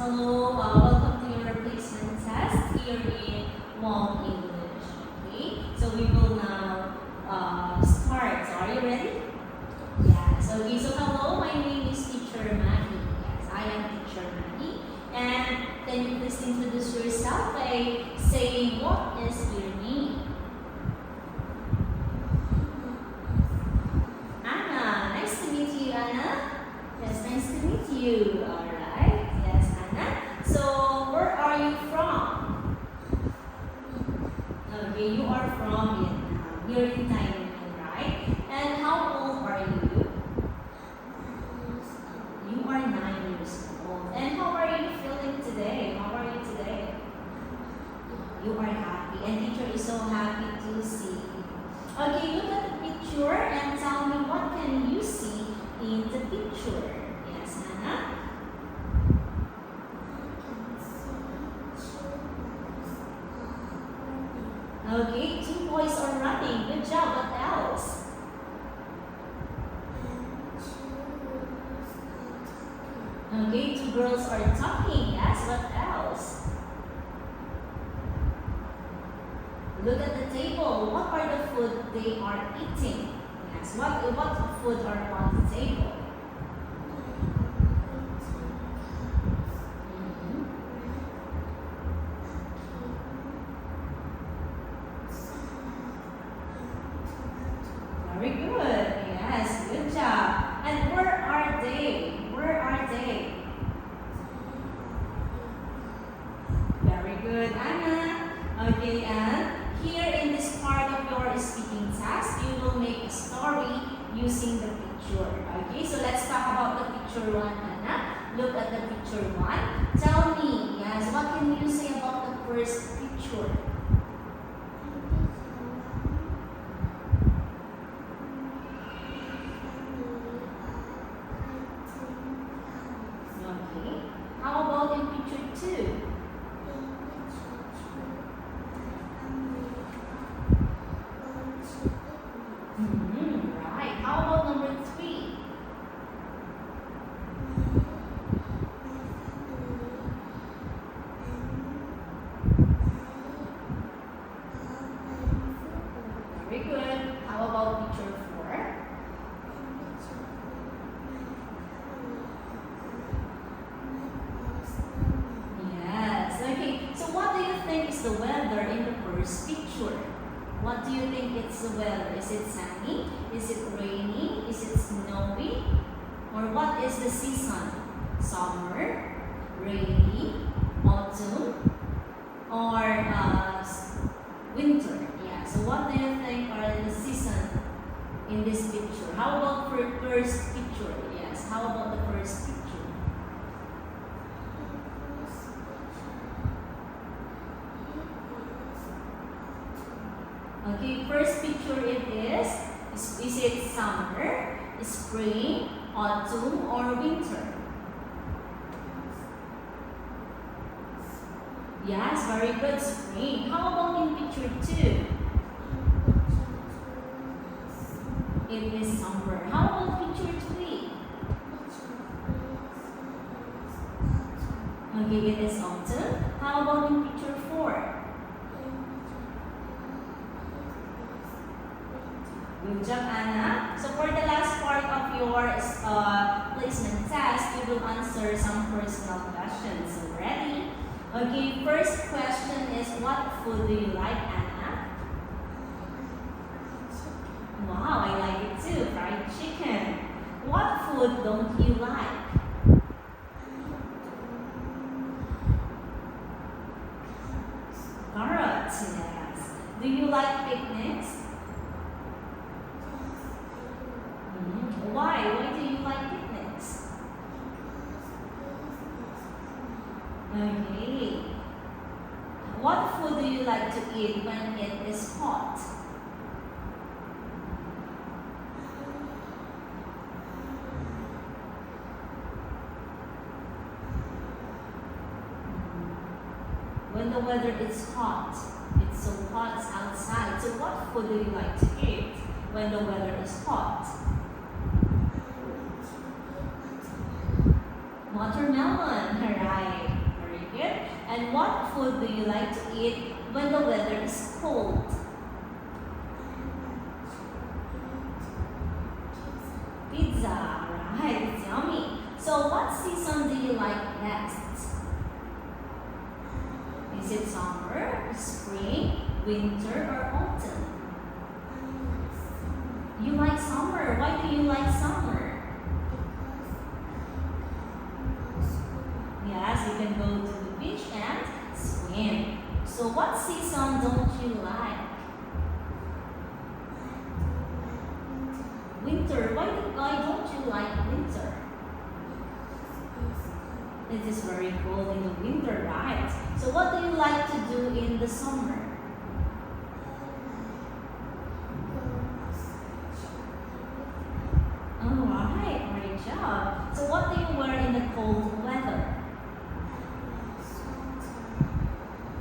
Hello, welcome to your replacement test here in Wong English. Okay, so we will now start. So are you ready? Yes. Okay, so hello, my name is Teacher Maggie. Yes, I am Teacher Maggie. And can you please introduce yourself by saying what is your name? Anna. Nice to meet you, Anna. Yes, nice to meet you. Alright. Yes, Anna. So, where are you from? Okay, you are from Vietnam. You're in Thailand, right? And how old are you? You are 9 years old. And how are you feeling today? How are you today? You are happy. And teacher is so happy to see you. Okay, look at the picture and tell me what can you see in the picture. Yes, Hannah? Okay, 2 boys are running. Good job. What else? Okay, 2 girls are talking. Yes, what else? Look at the table. What are the food they are eating? Yes, what food are on the table? Very good. Yes, good job. And where are they? Where are they? Very good, Anna. Okay, and here in this part of your speaking task, you will make a story using the picture. Okay, so let's talk about the picture 1, Anna. Look at the picture 1. Tell me, yes, what can you say about the first picture? Okay. How about in picture 2? Right. How about number 3? Very good. How about picture 4? Yes. Okay. So what do you think is the weather in the first picture? What do you think it's the weather? Is it sunny? Is it rainy? Is it snowy? Or what is the season? Summer, rainy, autumn, or winter? Yeah. So what do you think are the season in this picture? How about for first picture? Yes. How about the first picture? Okay, first picture it is it summer, spring, autumn, or winter? Yes, very good, spring. How about in picture 2? It is summer. How about picture 3? Okay, it is autumn. How about in picture 4? Good job, Anna. So for the last part of your placement test, you will answer some personal questions. So ready? Okay, first question is, what food do you like, Anna? Wow, I like it too, fried chicken. What food don't you like? Carrots, yes. Do you like picnics? Why? Why do you like picnics? Okay. What food do you like to eat when it is hot? When the weather is hot, it's so hot outside. So what food do you like to eat when the weather is hot? Watermelon, right? And what food do you like to eat when the weather is cold? Pizza, right? It's yummy. So what season do you like best? Is it summer, spring, winter, or autumn? You like summer. Why do you like summer? Yes, you can go to the beach and swim. So what season don't you like? Winter. Why don't you like winter? It is very cold in the winter, right? So what do you like to do in the summer?